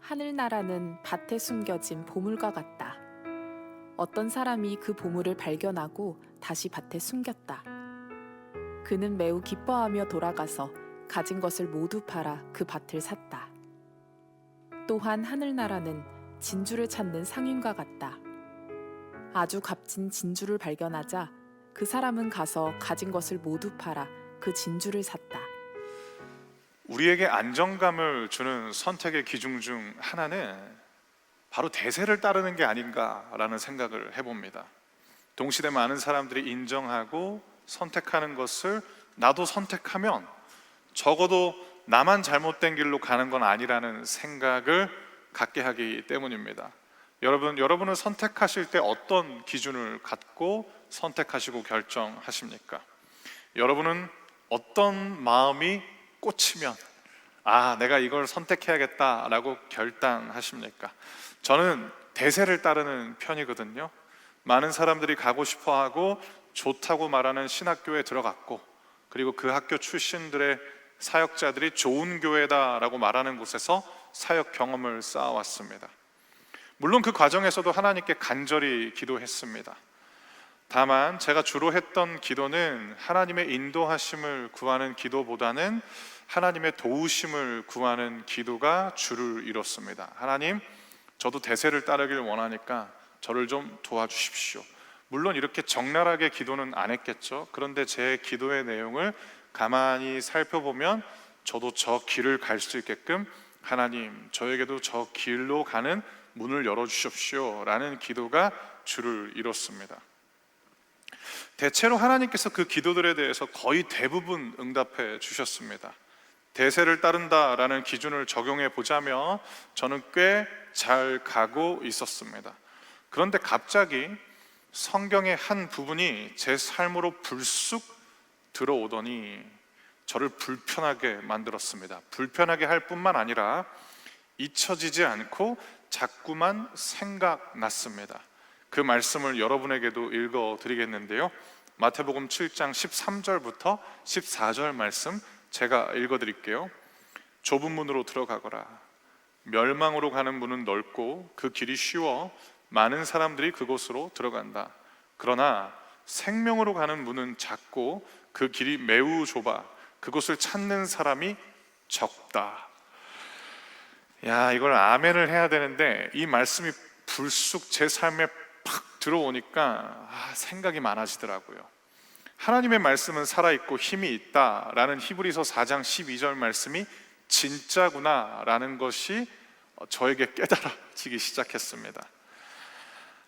하늘나라는 밭에 숨겨진 보물과 같다. 어떤 사람이 그 보물을 발견하고 다시 밭에 숨겼다. 그는 매우 기뻐하며 돌아가서 가진 것을 모두 팔아 그 밭을 샀다. 또한 하늘나라는 진주를 찾는 상인과 같다. 아주 값진 진주를 발견하자 그 사람은 가서 가진 것을 모두 팔아 그 진주를 샀다. 우리에게 안정감을 주는 선택의 기준 중 하나는 바로 대세를 따르는 게 아닌가라는 생각을 해봅니다. 동시대 많은 사람들이 인정하고 선택하는 것을 나도 선택하면 적어도 나만 잘못된 길로 가는 건 아니라는 생각을 갖게 하기 때문입니다. 여러분은 선택하실 때 어떤 기준을 갖고 선택하시고 결정하십니까? 여러분은 어떤 마음이 꽂히면 내가 이걸 선택해야겠다라고 결단하십니까? 저는 대세를 따르는 편이거든요. 많은 사람들이 가고 싶어하고 좋다고 말하는 신학교에 들어갔고, 그리고 그 학교 출신들의 사역자들이 좋은 교회다라고 말하는 곳에서 사역 경험을 쌓아왔습니다. 물론 그 과정에서도 하나님께 간절히 기도했습니다. 다만 제가 주로 했던 기도는 하나님의 인도하심을 구하는 기도보다는 하나님의 도우심을 구하는 기도가 주를 이뤘습니다. 하나님, 저도 대세를 따르길 원하니까 저를 좀 도와주십시오. 물론 이렇게 적나라하게 기도는 안 했겠죠. 그런데 제 기도의 내용을 가만히 살펴보면 저도 저 길을 갈 수 있게끔 하나님, 저에게도 저 길로 가는 문을 열어주십시오 라는 기도가 주를 이뤘습니다. 대체로 하나님께서 그 기도들에 대해서 거의 대부분 응답해 주셨습니다. 대세를 따른다라는 기준을 적용해 보자면 저는 꽤 잘 가고 있었습니다. 그런데 갑자기 성경의 한 부분이 제 삶으로 불쑥 들어오더니 저를 불편하게 만들었습니다. 불편하게 할 뿐만 아니라 잊혀지지 않고 자꾸만 생각났습니다. 그 말씀을 여러분에게도 읽어드리겠는데요, 마태복음 7장 13절부터 14절 말씀 제가 읽어드릴게요. 좁은 문으로 들어가거라. 멸망으로 가는 문은 넓고 그 길이 쉬워 많은 사람들이 그곳으로 들어간다. 그러나 생명으로 가는 문은 작고 그 길이 매우 좁아 그곳을 찾는 사람이 적다. 이걸 아멘을 해야 되는데 이 말씀이 불쑥 제 삶에 팍 들어오니까 생각이 많아지더라고요. 하나님의 말씀은 살아있고 힘이 있다라는 히브리서 4장 12절 말씀이 진짜구나 라는 것이 저에게 깨달아지기 시작했습니다.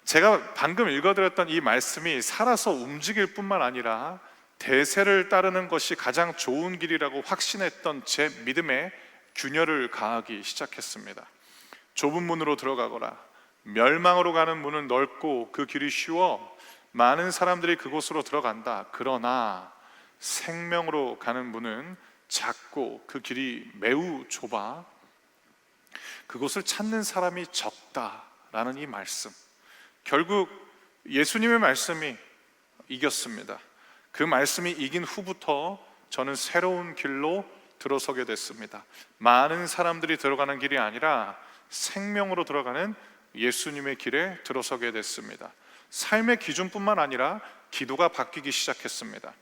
제가 방금 읽어드렸던 이 말씀이 살아서 움직일 뿐만 아니라 대세를 따르는 것이 가장 좋은 길이라고 확신했던 제 믿음에 균열을 가하기 시작했습니다. 좁은 문으로 들어가거라. 멸망으로 가는 문은 넓고 그 길이 쉬워 많은 사람들이 그곳으로 들어간다. 그러나 생명으로 가는 문은 작고 그 길이 매우 좁아 그곳을 찾는 사람이 적다라는 이 말씀, 결국 예수님의 말씀이 이겼습니다. 그 말씀이 이긴 후부터 저는 새로운 길로 들어서게 됐습니다. 많은 사람들이 들어가는 길이 아니라 생명으로 들어가는 예수님의 길에 들어서게 됐습니다. 삶의 기준뿐만 아니라 기도가 바뀌기 시작했습니다.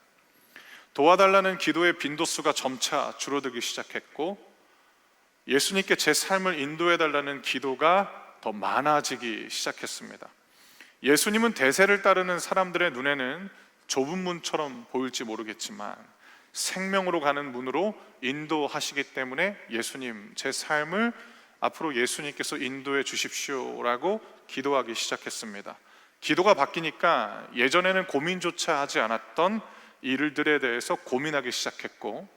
도와달라는 기도의 빈도수가 점차 줄어들기 시작했고, 예수님께 제 삶을 인도해달라는 기도가 더 많아지기 시작했습니다. 예수님은 대세를 따르는 사람들의 눈에는 좁은 문처럼 보일지 모르겠지만 생명으로 가는 문으로 인도하시기 때문에 예수님, 제 삶을 앞으로 예수님께서 인도해 주십시오라고 기도하기 시작했습니다. 기도가 바뀌니까 예전에는 고민조차 하지 않았던 일들에 대해서 고민하기 시작했고,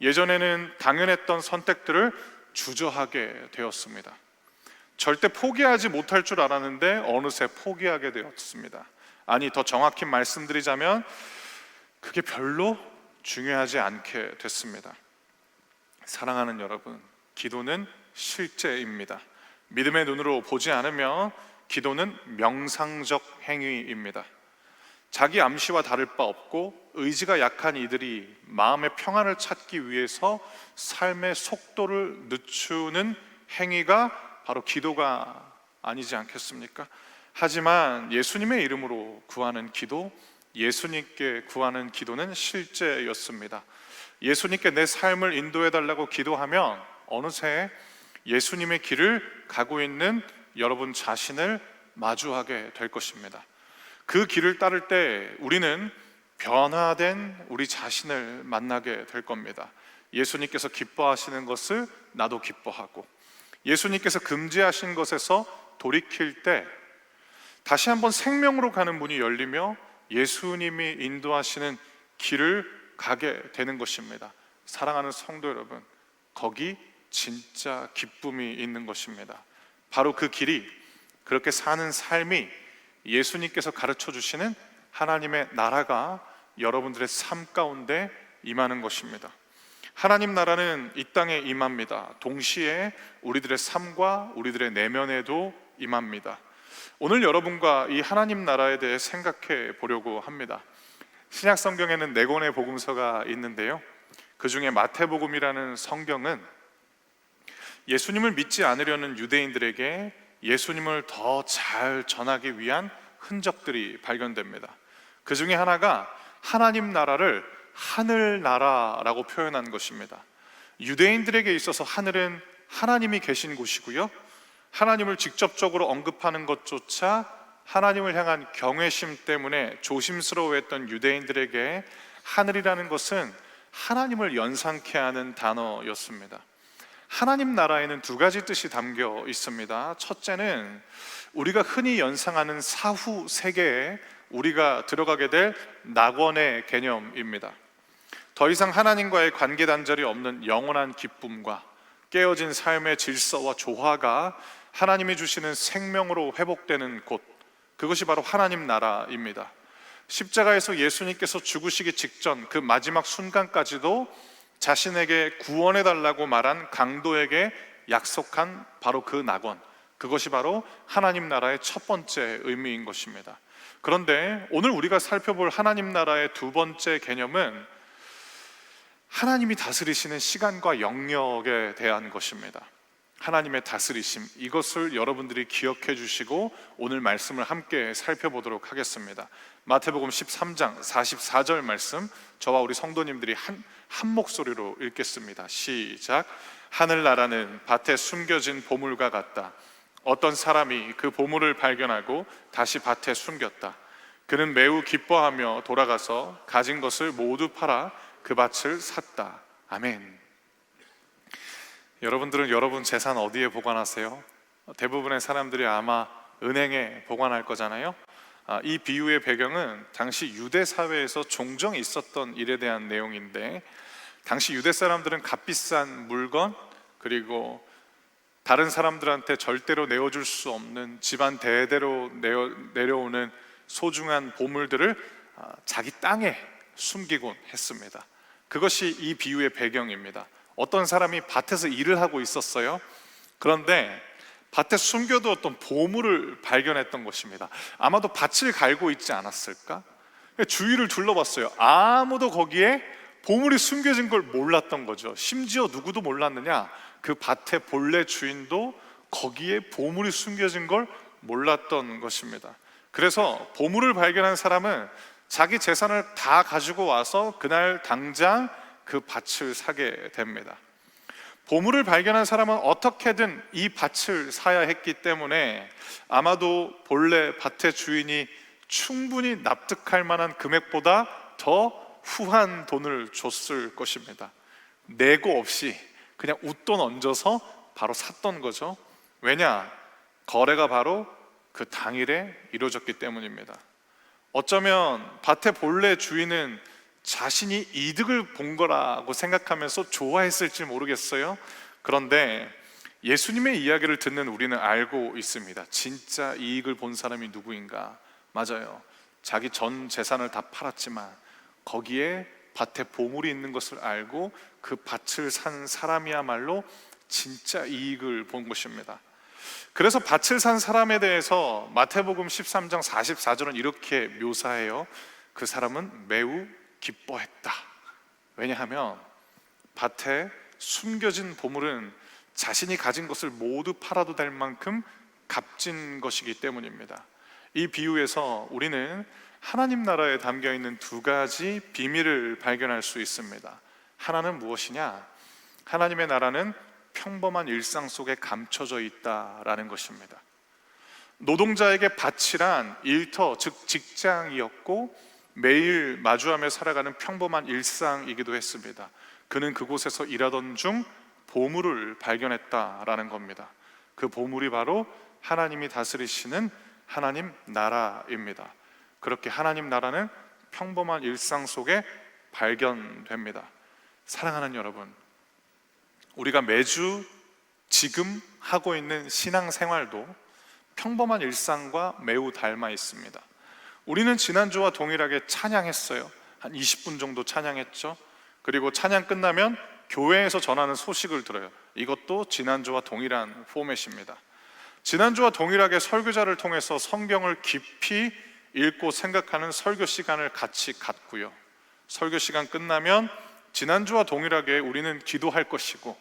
예전에는 당연했던 선택들을 주저하게 되었습니다. 절대 포기하지 못할 줄 알았는데 어느새 포기하게 되었습니다. 아니, 더 정확히 말씀드리자면 그게 별로 중요하지 않게 됐습니다. 사랑하는 여러분, 기도는 실제입니다. 믿음의 눈으로 보지 않으면 기도는 명상적 행위입니다. 자기 암시와 다를 바 없고 의지가 약한 이들이 마음의 평안을 찾기 위해서 삶의 속도를 늦추는 행위가 바로 기도가 아니지 않겠습니까? 하지만 예수님의 이름으로 구하는 기도, 예수님께 구하는 기도는 실제였습니다. 예수님께 내 삶을 인도해 달라고 기도하면 어느새 예수님의 길을 가고 있는 여러분 자신을 마주하게 될 것입니다. 그 길을 따를 때 우리는 변화된 우리 자신을 만나게 될 겁니다. 예수님께서 기뻐하시는 것을 나도 기뻐하고, 예수님께서 금지하신 것에서 돌이킬 때 다시 한번 생명으로 가는 문이 열리며 예수님이 인도하시는 길을 가게 되는 것입니다. 사랑하는 성도 여러분, 거기 진짜 기쁨이 있는 것입니다. 바로 그 길이, 그렇게 사는 삶이 예수님께서 가르쳐 주시는 하나님의 나라가 여러분들의 삶 가운데 임하는 것입니다. 하나님 나라는 이 땅에 임합니다. 동시에 우리들의 삶과 우리들의 내면에도 임합니다. 오늘 여러분과 이 하나님 나라에 대해 생각해 보려고 합니다. 신약 성경에는 4권의 복음서가 있는데요, 그 중에 마태복음이라는 성경은 예수님을 믿지 않으려는 유대인들에게 예수님을 더 잘 전하기 위한 흔적들이 발견됩니다. 그 중에 하나가 하나님 나라를 하늘나라라고 표현한 것입니다. 유대인들에게 있어서 하늘은 하나님이 계신 곳이고요, 하나님을 직접적으로 언급하는 것조차 하나님을 향한 경외심 때문에 조심스러워했던 유대인들에게 하늘이라는 것은 하나님을 연상케 하는 단어였습니다. 하나님 나라에는 2가지 뜻이 담겨 있습니다. 첫째는 우리가 흔히 연상하는 사후 세계에 우리가 들어가게 될 낙원의 개념입니다. 더 이상 하나님과의 관계 단절이 없는 영원한 기쁨과 깨어진 삶의 질서와 조화가 하나님이 주시는 생명으로 회복되는 곳, 그것이 바로 하나님 나라입니다. 십자가에서 예수님께서 죽으시기 직전 그 마지막 순간까지도 자신에게 구원해달라고 말한 강도에게 약속한 바로 그 낙원, 그것이 바로 하나님 나라의 첫 번째 의미인 것입니다. 그런데 오늘 우리가 살펴볼 하나님 나라의 2번째 개념은 하나님이 다스리시는 시간과 영역에 대한 것입니다. 하나님의 다스리심, 이것을 여러분들이 기억해 주시고 오늘 말씀을 함께 살펴보도록 하겠습니다. 마태복음 13장 44절 말씀, 저와 우리 성도님들이 한 목소리로 읽겠습니다. 시작. 하늘나라는 밭에 숨겨진 보물과 같다. 어떤 사람이 그 보물을 발견하고 다시 밭에 숨겼다. 그는 매우 기뻐하며 돌아가서 가진 것을 모두 팔아 그 밭을 샀다. 아멘. 여러분들은 여러분 재산 어디에 보관하세요? 대부분의 사람들이 아마 은행에 보관할 거잖아요. 이 비유의 배경은 당시 유대 사회에서 종종 있었던 일에 대한 내용인데, 당시 유대 사람들은 값비싼 물건, 그리고 다른 사람들한테 절대로 내어줄 수 없는 집안 대대로 내려오는 소중한 보물들을 자기 땅에 숨기곤 했습니다. 그것이 이 비유의 배경입니다. 어떤 사람이 밭에서 일을 하고 있었어요. 그런데 밭에 숨겨두었던 보물을 발견했던 것입니다. 아마도 밭을 갈고 있지 않았을까? 주위를 둘러봤어요. 아무도 거기에 보물이 숨겨진 걸 몰랐던 거죠. 심지어 누구도 몰랐느냐? 그 밭의 본래 주인도 거기에 보물이 숨겨진 걸 몰랐던 것입니다. 그래서 보물을 발견한 사람은 자기 재산을 다 가지고 와서 그날 당장 그 밭을 사게 됩니다. 보물을 발견한 사람은 어떻게든 이 밭을 사야 했기 때문에 아마도 본래 밭의 주인이 충분히 납득할 만한 금액보다 더 후한 돈을 줬을 것입니다. 내고 없이 그냥 웃돈 얹어서 바로 샀던 거죠. 왜냐? 거래가 바로 그 당일에 이루어졌기 때문입니다. 어쩌면 밭의 본래 주인은 자신이 이득을 본 거라고 생각하면서 좋아했을지 모르겠어요. 그런데 예수님의 이야기를 듣는 우리는 알고 있습니다. 진짜 이익을 본 사람이 누구인가? 맞아요. 자기 전 재산을 다 팔았지만 거기에 밭에 보물이 있는 것을 알고 그 밭을 산 사람이야말로 진짜 이익을 본 것입니다. 그래서 밭을 산 사람에 대해서 마태복음 13장 44절은 이렇게 묘사해요. 그 사람은 매우 기뻐했다. 왜냐하면 밭에 숨겨진 보물은 자신이 가진 것을 모두 팔아도 될 만큼 값진 것이기 때문입니다. 이 비유에서 우리는 하나님 나라에 담겨 있는 두 가지 비밀을 발견할 수 있습니다. 하나는 무엇이냐? 하나님의 나라는 평범한 일상 속에 감춰져 있다라는 것입니다. 노동자에게 밭이란 일터, 즉 직장이었고 매일 마주하며 살아가는 평범한 일상이기도 했습니다. 그는 그곳에서 일하던 중 보물을 발견했다라는 겁니다. 그 보물이 바로 하나님이 다스리시는 하나님 나라입니다. 그렇게 하나님 나라는 평범한 일상 속에 발견됩니다. 사랑하는 여러분, 우리가 매주 지금 하고 있는 신앙생활도 평범한 일상과 매우 닮아 있습니다. 우리는 지난주와 동일하게 찬양했어요. 한 20분 정도 찬양했죠. 그리고 찬양 끝나면 교회에서 전하는 소식을 들어요. 이것도 지난주와 동일한 포맷입니다. 지난주와 동일하게 설교자를 통해서 성경을 깊이 읽고 생각하는 설교 시간을 같이 갖고요. 설교 시간 끝나면 지난주와 동일하게 우리는 기도할 것이고,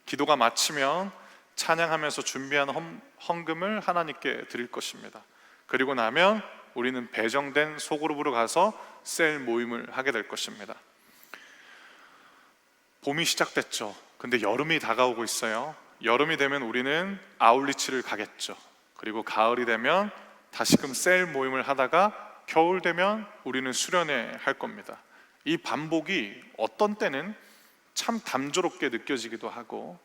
기도가 마치면 찬양하면서 준비한 헌금을 하나님께 드릴 것입니다. 그리고 나면 우리는 배정된 소그룹으로 가서 셀 모임을 하게 될 것입니다. 봄이 시작됐죠. 근데 여름이 다가오고 있어요. 여름이 되면 우리는 아울리치를 가겠죠. 그리고 가을이 되면 다시금 셀 모임을 하다가 겨울 되면 우리는 수련회 할 겁니다. 이 반복이 어떤 때는 참 담조롭게 느껴지기도 하고,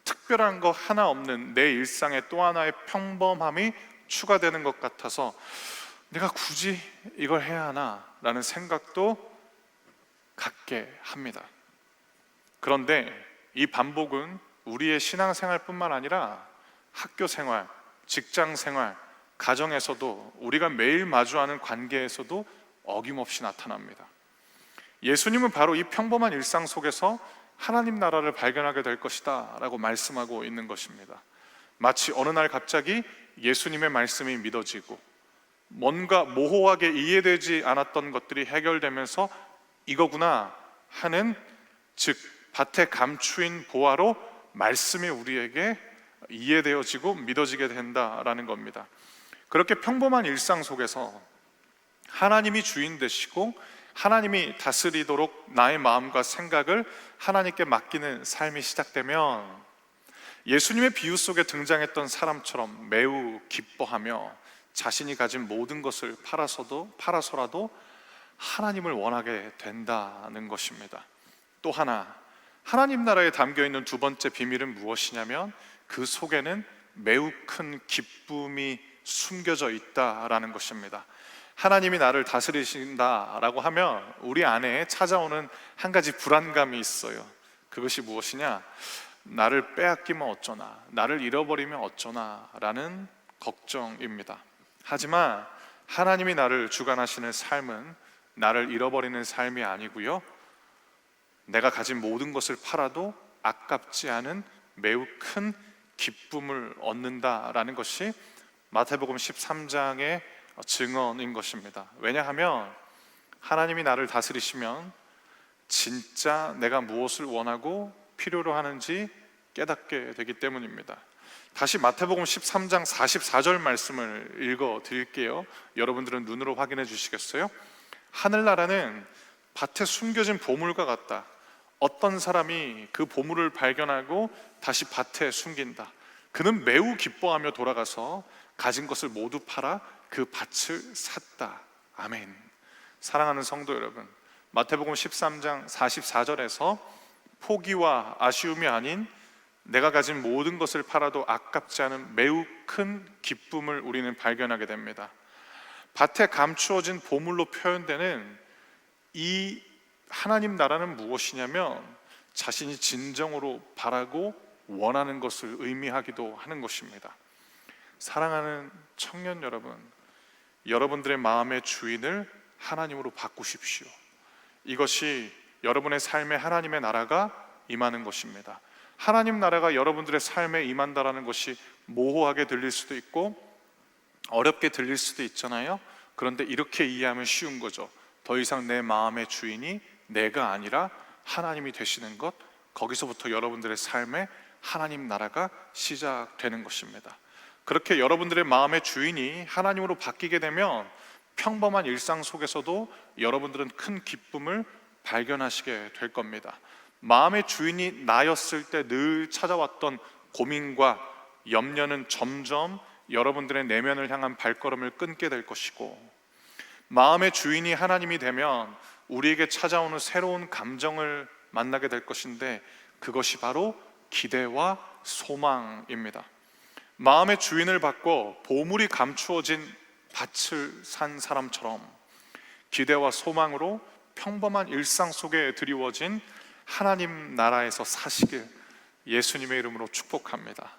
특별한 거 하나 없는 내 일상에 또 하나의 평범함이 추가되는 것 같아서 내가 굳이 이걸 해야 하나 라는 생각도 갖게 합니다. 그런데 이 반복은 우리의 신앙생활뿐만 아니라 학교생활, 직장생활, 가정에서도, 우리가 매일 마주하는 관계에서도 어김없이 나타납니다. 예수님은 바로 이 평범한 일상 속에서 하나님 나라를 발견하게 될 것이다 라고 말씀하고 있는 것입니다. 마치 어느 날 갑자기 예수님의 말씀이 믿어지고, 뭔가 모호하게 이해되지 않았던 것들이 해결되면서 이거구나 하는, 즉 밭에 감추인 보화로 말씀이 우리에게 이해되어지고 믿어지게 된다라는 겁니다. 그렇게 평범한 일상 속에서 하나님이 주인 되시고 하나님이 다스리도록 나의 마음과 생각을 하나님께 맡기는 삶이 시작되면, 예수님의 비유 속에 등장했던 사람처럼 매우 기뻐하며 자신이 가진 모든 것을 팔아서라도 하나님을 원하게 된다는 것입니다. 또 하나, 하나님 나라에 담겨있는 두 번째 비밀은 무엇이냐면, 그 속에는 매우 큰 기쁨이 숨겨져 있다라는 것입니다. 하나님이 나를 다스리신다라고 하면 우리 안에 찾아오는 한 가지 불안감이 있어요. 그것이 무엇이냐? 나를 빼앗기면 어쩌나, 나를 잃어버리면 어쩌나 라는 걱정입니다. 하지만 하나님이 나를 주관하시는 삶은 나를 잃어버리는 삶이 아니고요, 내가 가진 모든 것을 팔아도 아깝지 않은 매우 큰 기쁨을 얻는다라는 것이 마태복음 13장의 증언인 것입니다. 왜냐하면 하나님이 나를 다스리시면 진짜 내가 무엇을 원하고 필요로 하는지 깨닫게 되기 때문입니다. 다시 마태복음 13장 44절 말씀을 읽어 드릴게요. 여러분들은 눈으로 확인해 주시겠어요? 하늘나라는 밭에 숨겨진 보물과 같다. 어떤 사람이 그 보물을 발견하고 다시 밭에 숨긴다. 그는 매우 기뻐하며 돌아가서 가진 것을 모두 팔아 그 밭을 샀다. 아멘. 사랑하는 성도 여러분, 마태복음 13장 44절에서 포기와 아쉬움이 아닌 내가 가진 모든 것을 팔아도 아깝지 않은 매우 큰 기쁨을 우리는 발견하게 됩니다. 밭에 감추어진 보물로 표현되는 이 하나님 나라는 무엇이냐면, 자신이 진정으로 바라고 원하는 것을 의미하기도 하는 것입니다. 사랑하는 청년 여러분, 여러분들의 마음의 주인을 하나님으로 바꾸십시오. 이것이 여러분의 삶에 하나님의 나라가 임하는 것입니다. 하나님 나라가 여러분들의 삶에 임한다라는 것이 모호하게 들릴 수도 있고 어렵게 들릴 수도 있잖아요. 그런데 이렇게 이해하면 쉬운 거죠. 더 이상 내 마음의 주인이 내가 아니라 하나님이 되시는 것, 거기서부터 여러분들의 삶에 하나님 나라가 시작되는 것입니다. 그렇게 여러분들의 마음의 주인이 하나님으로 바뀌게 되면 평범한 일상 속에서도 여러분들은 큰 기쁨을 발견하시게 될 겁니다. 마음의 주인이 나였을 때 늘 찾아왔던 고민과 염려는 점점 여러분들의 내면을 향한 발걸음을 끊게 될 것이고, 마음의 주인이 하나님이 되면 우리에게 찾아오는 새로운 감정을 만나게 될 것인데, 그것이 바로 기대와 소망입니다. 마음의 주인을 받고 보물이 감추어진 밭을 산 사람처럼 기대와 소망으로 평범한 일상 속에 드리워진 하나님 나라에서 사시길 예수님의 이름으로 축복합니다.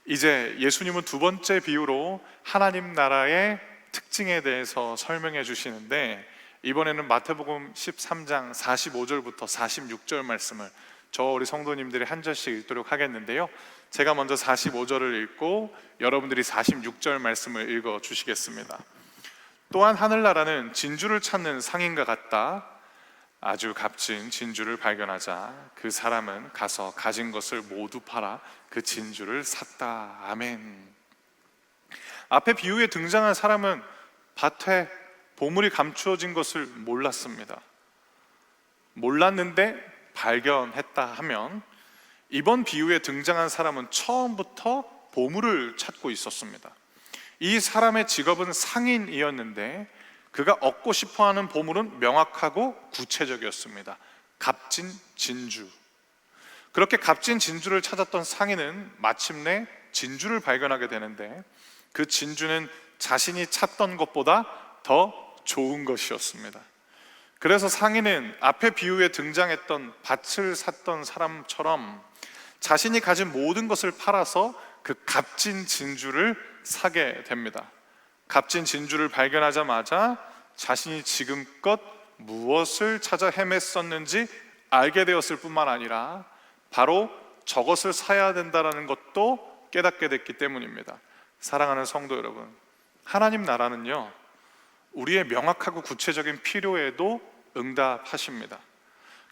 이제 예수님은 두 번째 비유로 하나님 나라의 특징에 대해서 설명해 주시는데, 이번에는 마태복음 13장 45절부터 46절 말씀을 우리 성도님들이 한 절씩 읽도록 하겠는데요, 제가 먼저 45절을 읽고 여러분들이 46절 말씀을 읽어 주시겠습니다. 또한 하늘나라는 진주를 찾는 상인과 같다. 아주 값진 진주를 발견하자 그 사람은 가서 가진 것을 모두 팔아 그 진주를 샀다. 아멘. 앞에 비유에 등장한 사람은 밭에 보물이 감추어진 것을 몰랐습니다. 몰랐는데 발견했다 하면, 이번 비유에 등장한 사람은 처음부터 보물을 찾고 있었습니다. 이 사람의 직업은 상인이었는데 그가 얻고 싶어하는 보물은 명확하고 구체적이었습니다. 값진 진주. 그렇게 값진 진주를 찾았던 상인은 마침내 진주를 발견하게 되는데, 그 진주는 자신이 찾던 것보다 더 좋은 것이었습니다. 그래서 상인은 앞에 비유에 등장했던 밭을 샀던 사람처럼 자신이 가진 모든 것을 팔아서 그 값진 진주를 사게 됩니다. 값진 진주를 발견하자마자 자신이 지금껏 무엇을 찾아 헤맸었는지 알게 되었을 뿐만 아니라 바로 저것을 사야 된다는 것도 깨닫게 됐기 때문입니다. 사랑하는 성도 여러분, 하나님 나라는요, 우리의 명확하고 구체적인 필요에도 응답하십니다.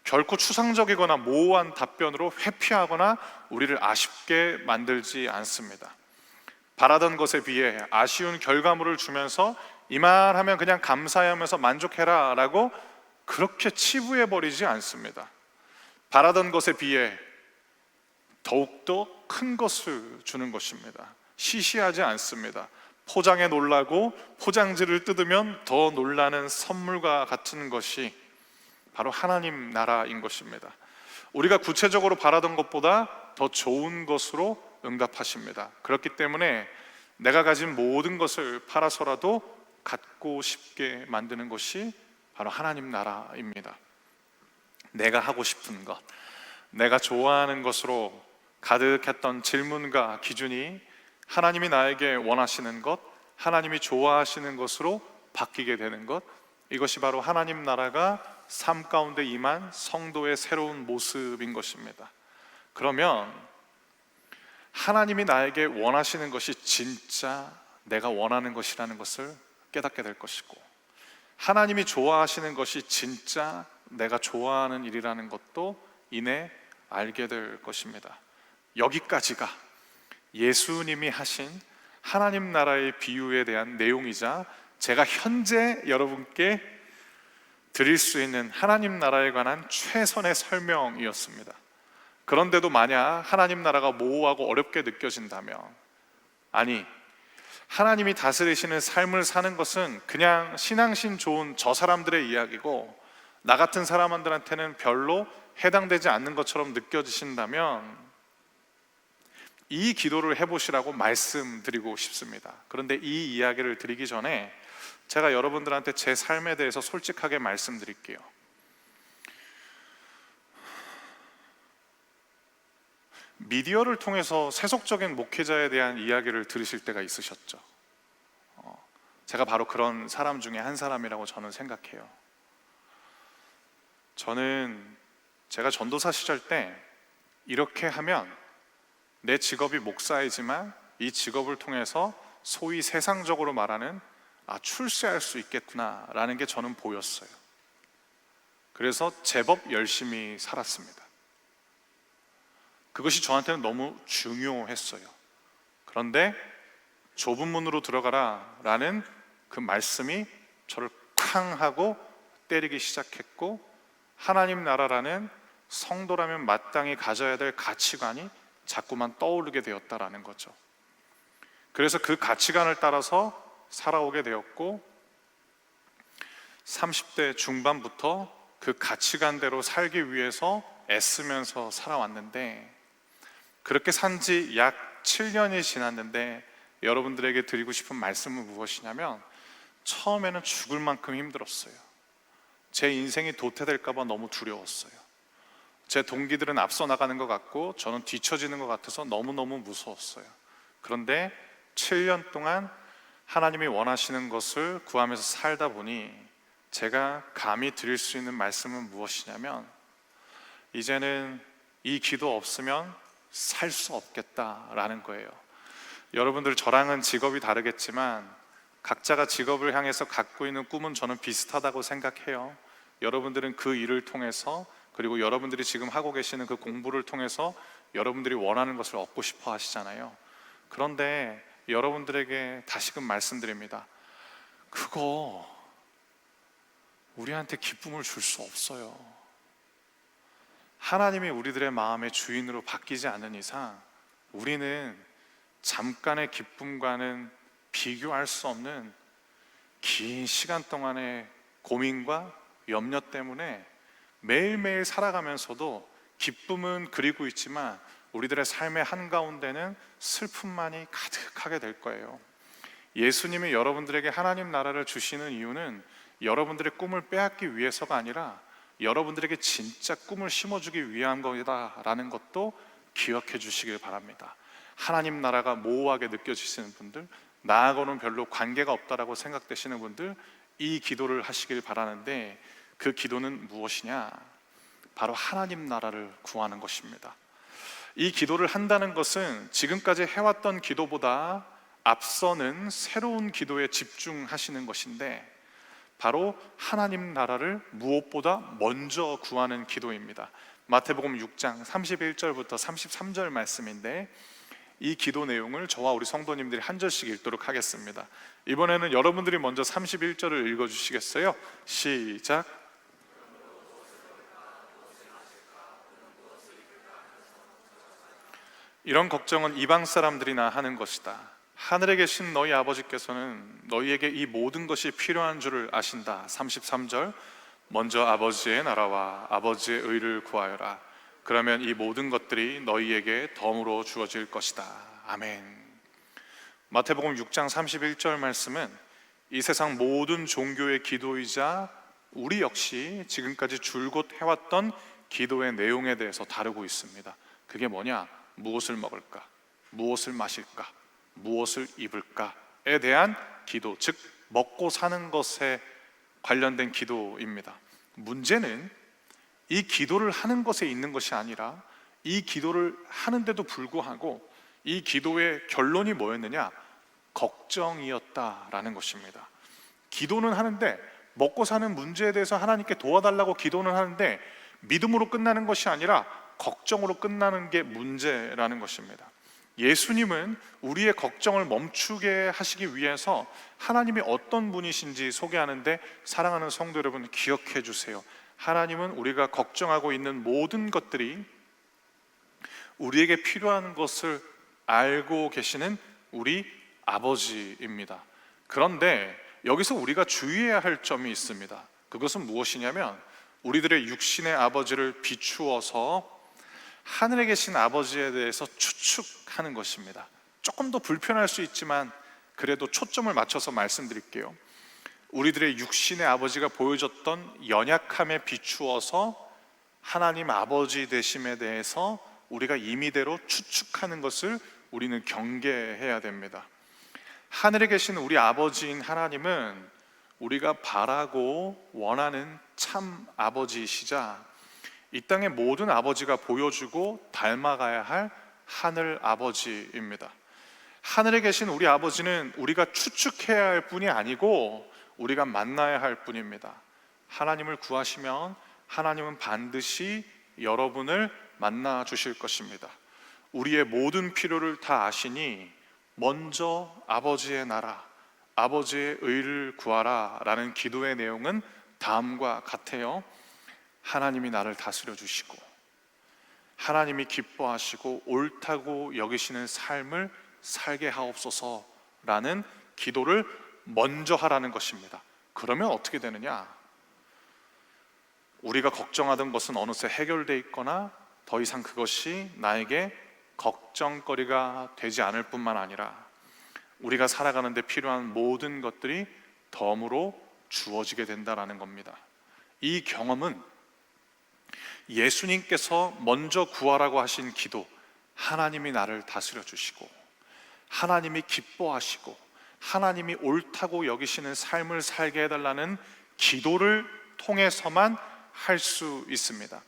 결코 추상적이거나 모호한 답변으로 회피하거나 우리를 아쉽게 만들지 않습니다. 바라던 것에 비해 아쉬운 결과물을 주면서 이만하면 그냥 감사하면서 만족해라 라고 그렇게 치부해버리지 않습니다. 바라던 것에 비해 더욱더 큰 것을 주는 것입니다. 시시하지 않습니다. 포장에 놀라고 포장지를 뜯으면 더 놀라는 선물과 같은 것이 바로 하나님 나라인 것입니다. 우리가 구체적으로 바라던 것보다 더 좋은 것으로 응답하십니다. 그렇기 때문에 내가 가진 모든 것을 팔아서라도 갖고 싶게 만드는 것이 바로 하나님 나라입니다. 내가 하고 싶은 것, 내가 좋아하는 것으로 가득했던 질문과 기준이 하나님이 나에게 원하시는 것, 하나님이 좋아하시는 것으로 바뀌게 되는 것, 이것이 바로 하나님 나라가 삶 가운데 임한 성도의 새로운 모습인 것입니다. 그러면 하나님이 나에게 원하시는 것이 진짜 내가 원하는 것이라는 것을 깨닫게 될 것이고, 하나님이 좋아하시는 것이 진짜 내가 좋아하는 일이라는 것도 이내 알게 될 것입니다. 여기까지가 예수님이 하신 하나님 나라의 비유에 대한 내용이자 제가 현재 여러분께 드릴 수 있는 하나님 나라에 관한 최선의 설명이었습니다. 그런데도 만약 하나님 나라가 모호하고 어렵게 느껴진다면, 아니, 하나님이 다스리시는 삶을 사는 것은 그냥 신앙심 좋은 저 사람들의 이야기고 나 같은 사람들한테는 별로 해당되지 않는 것처럼 느껴지신다면 이 기도를 해보시라고 말씀드리고 싶습니다. 그런데 이 이야기를 드리기 전에 제가 여러분들한테 제 삶에 대해서 솔직하게 말씀드릴게요. 미디어를 통해서 세속적인 목회자에 대한 이야기를 들으실 때가 있으셨죠. 제가 바로 그런 사람 중에 한 사람이라고 저는 생각해요. 저는 제가 전도사 시절 때 이렇게 하면 내 직업이 목사이지만 이 직업을 통해서 소위 세상적으로 말하는 출세할 수 있겠구나 라는 게 저는 보였어요. 그래서 제법 열심히 살았습니다. 그것이 저한테는 너무 중요했어요. 그런데 좁은 문으로 들어가라 라는 그 말씀이 저를 쾅 하고 때리기 시작했고, 하나님 나라라는 성도라면 마땅히 가져야 될 가치관이 자꾸만 떠오르게 되었다라는 거죠. 그래서 그 가치관을 따라서 살아오게 되었고, 30대 중반부터 그 가치관대로 살기 위해서 애쓰면서 살아왔는데, 그렇게 산 지 약 7년이 지났는데 여러분들에게 드리고 싶은 말씀은 무엇이냐면, 처음에는 죽을 만큼 힘들었어요. 제 인생이 도태될까 봐 너무 두려웠어요. 제 동기들은 앞서 나가는 것 같고 저는 뒤처지는 것 같아서 너무너무 무서웠어요. 그런데 7년 동안 하나님이 원하시는 것을 구하면서 살다 보니 제가 감히 드릴 수 있는 말씀은 무엇이냐면, 이제는 이 기도 없으면 살 수 없겠다라는 거예요. 여러분들 저랑은 직업이 다르겠지만 각자가 직업을 향해서 갖고 있는 꿈은 저는 비슷하다고 생각해요. 여러분들은 그 일을 통해서, 그리고 여러분들이 지금 하고 계시는 그 공부를 통해서 여러분들이 원하는 것을 얻고 싶어 하시잖아요. 그런데 여러분들에게 다시금 말씀드립니다. 그거 우리한테 기쁨을 줄 수 없어요. 하나님이 우리들의 마음의 주인으로 바뀌지 않는 이상 우리는 잠깐의 기쁨과는 비교할 수 없는 긴 시간 동안의 고민과 염려 때문에 매일매일 살아가면서도 기쁨은 그리고 있지만 우리들의 삶의 한가운데는 슬픔만이 가득하게 될 거예요. 예수님이 여러분들에게 하나님 나라를 주시는 이유는 여러분들의 꿈을 빼앗기 위해서가 아니라 여러분들에게 진짜 꿈을 심어주기 위한 거다라는 것도 기억해 주시길 바랍니다. 하나님 나라가 모호하게 느껴지시는 분들, 나하고는 별로 관계가 없다라고 생각되시는 분들, 이 기도를 하시길 바라는데, 그 기도는 무엇이냐? 바로 하나님 나라를 구하는 것입니다. 이 기도를 한다는 것은 지금까지 해왔던 기도보다 앞서는 새로운 기도에 집중하시는 것인데, 바로 하나님 나라를 무엇보다 먼저 구하는 기도입니다. 마태복음 6장 31절부터 33절 말씀인데, 이 기도 내용을 저와 우리 성도님들이 한 절씩 읽도록 하겠습니다. 이번에는 여러분들이 먼저 31절을 읽어주시겠어요? 시작. 이런 걱정은 이방 사람들이나 하는 것이다. 하늘에 계신 너희 아버지께서는 너희에게 이 모든 것이 필요한 줄을 아신다. 33절. 먼저 아버지의 나라와 아버지의 의를 구하여라. 그러면 이 모든 것들이 너희에게 덤으로 주어질 것이다. 아멘. 마태복음 6장 31절 말씀은 이 세상 모든 종교의 기도이자 우리 역시 지금까지 줄곧 해왔던 기도의 내용에 대해서 다루고 있습니다. 그게 뭐냐? 무엇을 먹을까? 무엇을 마실까? 무엇을 입을까에 대한 기도, 즉 먹고 사는 것에 관련된 기도입니다. 문제는 이 기도를 하는 것에 있는 것이 아니라, 이 기도를 하는데도 불구하고 이 기도의 결론이 뭐였느냐? 걱정이었다라는 것입니다. 기도는 하는데, 먹고 사는 문제에 대해서 하나님께 도와달라고 기도는 하는데 믿음으로 끝나는 것이 아니라 걱정으로 끝나는 게 문제라는 것입니다. 예수님은 우리의 걱정을 멈추게 하시기 위해서 하나님이 어떤 분이신지 소개하는데, 사랑하는 성도 여러분, 기억해 주세요. 하나님은 우리가 걱정하고 있는 모든 것들이 우리에게 필요한 것을 알고 계시는 우리 아버지입니다. 그런데 여기서 우리가 주의해야 할 점이 있습니다. 그것은 무엇이냐면, 우리들의 육신의 아버지를 비추어서 하늘에 계신 아버지에 대해서 추측하는 것입니다. 조금 더 불편할 수 있지만 그래도 초점을 맞춰서 말씀드릴게요. 우리들의 육신의 아버지가 보여줬던 연약함에 비추어서 하나님 아버지 되심에 대해서 우리가 임의대로 추측하는 것을 우리는 경계해야 됩니다. 하늘에 계신 우리 아버지인 하나님은 우리가 바라고 원하는 참 아버지이시자, 이 땅의 모든 아버지가 보여주고 닮아가야 할 하늘 아버지입니다. 하늘에 계신 우리 아버지는 우리가 추측해야 할 뿐이 아니고 우리가 만나야 할 뿐입니다. 하나님을 구하시면 하나님은 반드시 여러분을 만나 주실 것입니다. 우리의 모든 필요를 다 아시니 먼저 아버지의 나라, 아버지의 의를 구하라 라는 기도의 내용은 다음과 같아요. 하나님이 나를 다스려 주시고 하나님이 기뻐하시고 옳다고 여기시는 삶을 살게 하옵소서 라는 기도를 먼저 하라는 것입니다. 그러면 어떻게 되느냐? 우리가 걱정하던 것은 어느새 해결돼 있거나 더 이상 그것이 나에게 걱정거리가 되지 않을 뿐만 아니라 우리가 살아가는 데 필요한 모든 것들이 덤으로 주어지게 된다라는 겁니다. 이 경험은 예수님께서 먼저 구하라고 하신 기도, 하나님이 나를 다스려 주시고 하나님이 기뻐하시고 하나님이 옳다고 여기시는 삶을 살게 해달라는 기도를 통해서만 할 수 있습니다.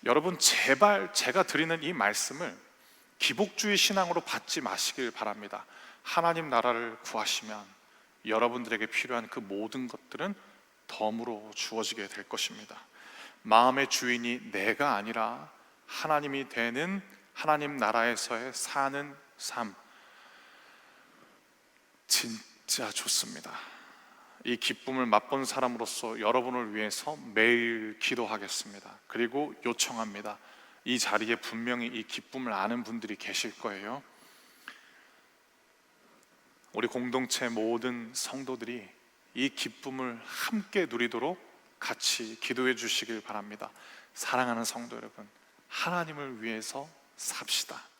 여러분, 제발 제가 드리는 이 말씀을 기복주의 신앙으로 받지 마시길 바랍니다. 하나님 나라를 구하시면 여러분들에게 필요한 그 모든 것들은 덤으로 주어지게 될 것입니다. 마음의 주인이 내가 아니라 하나님이 되는 하나님 나라에서의 사는 삶, 진짜 좋습니다. 이 기쁨을 맛본 사람으로서 여러분을 위해서 매일 기도하겠습니다. 그리고 요청합니다. 이 자리에 분명히 이 기쁨을 아는 분들이 계실 거예요. 우리 공동체 모든 성도들이 이 기쁨을 함께 누리도록 같이 기도해 주시길 바랍니다. 사랑하는 성도 여러분, 하나님을 위해서 삽시다.